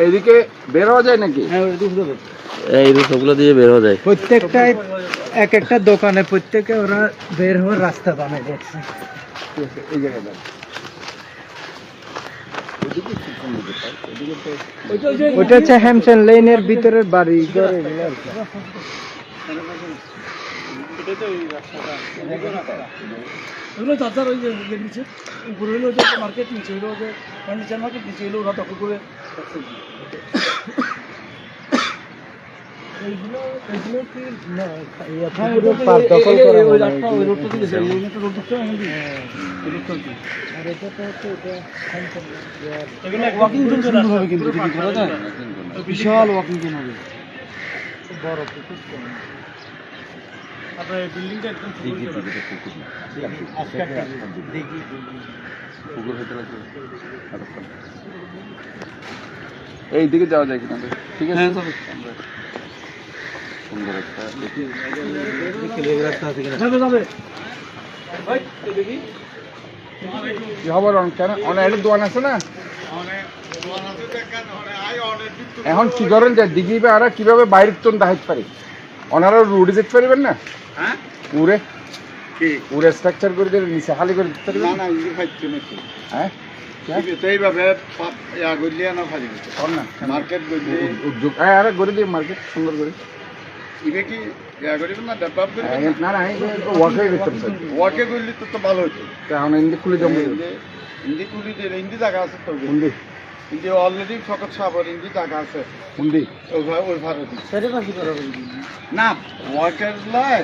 এইদিকে বের হওয়া যায় নাকি? এই সবগুলো দিয়ে বের হওয়া যায়। প্রত্যেকটাই এক একটা দোকানে প্রত্যেকে ওরা বের হওয়ার রাস্তা বানিয়ে দিয়েছে। এই জায়গাটা ওইটা হচ্ছে হ্যামসন লেনের ভিতরের বাড়ি ঘর এগুলো আর কি। এগুলো চার্জার ওই যে নিচে উপরে হলো যে মার্কেট নিচে হলো যে ফার্নিচার মার্কেট নিচে হলো ওরা দখল করে এইগুলো কি না পুরো পার দখল করা ওই রাস্তা ওই রোডটা দিয়ে গেছে এই একটা রোড দিচ্ছে এখন কি এই রোডটা কি আর এটা তো হচ্ছে এটা হ্যামসন এগুলো ওয়াকিং জোন চলে আসবে কিন্তু কি করা যায় বিশাল ওয়াকিং জোন হবে বড় পুকুর তো আপনার এই বিল্ডিংটা একদম এই দিকে যাওয়া যায় কিনা? ঠিক আছে, সুন্দর একটা যাবে কি খবর? কেন অনেক দোকান আছে না এখন কি করেন যে দিঘি বা আর কিভাবে বাইরের তো দেখাইতে পারি? ওনারা রুটে যেতে পারবেন না? উড়ে উড়ে স্ট্রাকচার করে দিয়ে নিচে খালি করে দিতে পারবেন? হ্যাঁ উদ্যোগ আরে করে দিয়ে মার্কেট সুন্দর করে না না ওয়াকে করতে ওয়াকে করলে তো ভালো হতো। এখন ইন্দি খুলে জমে হিন্দি জায়গা আছে তো, হিন্দি হিন্দি অলরেডি ফকত সাগর হিন্দি জায়গা আছে হিন্দি ওই ভারতে না ওয়াকের লাই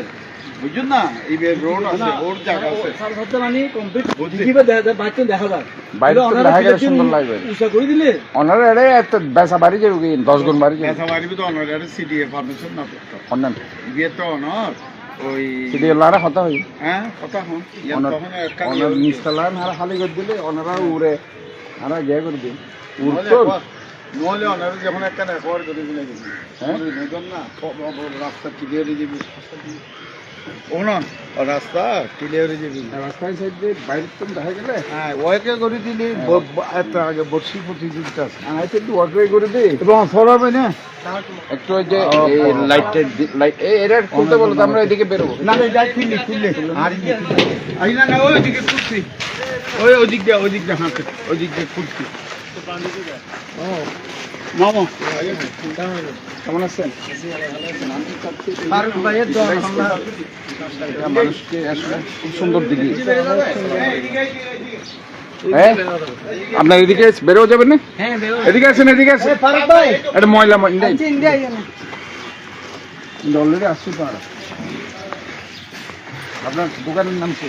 বুঝুন না এই রোড আছে ওর জায়গা আছে মানে কমপ্লিট দেখা যায় বাইরে তো দেখা গেলে সুন্দর লাগবে। উষা করে দিলে ওনারা এড়ে একটা বেসা বাড়ি যাবে 10 গুণ বাড়ি যাবে ব্যথা বাড়িবে তো অনার সিডিএ পারমিশন না করতে অন্যান্য বিয়ে তো অনর ওই সিডিএ লারা কথা হই হ্যাঁ কথা হন ওনার নিচতলায় আর খালি করে দিলে ওনারা উড়ে আর গে করে দিন উড়তো নহলে অনার যখন একটা রেকর্ড করে দিলে হ্যাঁ না রাস্তা ক্লিয়ার হয়ে যাবে ও না রাস্তা ক্লিয়ার হয়ে যাবে রাস্তায় সাইড দিয়ে বাইরে তো দেখা গেলে হ্যাঁ ওয়াকে করে দিলে একটা আগে বর্ষি প্রতিযোগিতা আছে আইতে একটু ওয়াকে করে দিই এবং ফরাবে না একটু ওই যে লাইট এরা খুলতে বলো তো আমরা এদিকে বেরোবো না যাই খুললে আর আই না ওইদিকে খুলছি ওইদিক দিয়ে হাঁটে ওইদিক দিয়ে খুলছি মামা কেমন আছেন? মানুষকে আসলে খুব সুন্দর দিকে হ্যাঁ আপনার এদিকে বেরোও যাবেন না? এদিকে আছেন এদিকে আছেন এটা ময়লা অলরেডি আসছি তো আপনার দোকানের নাম কি?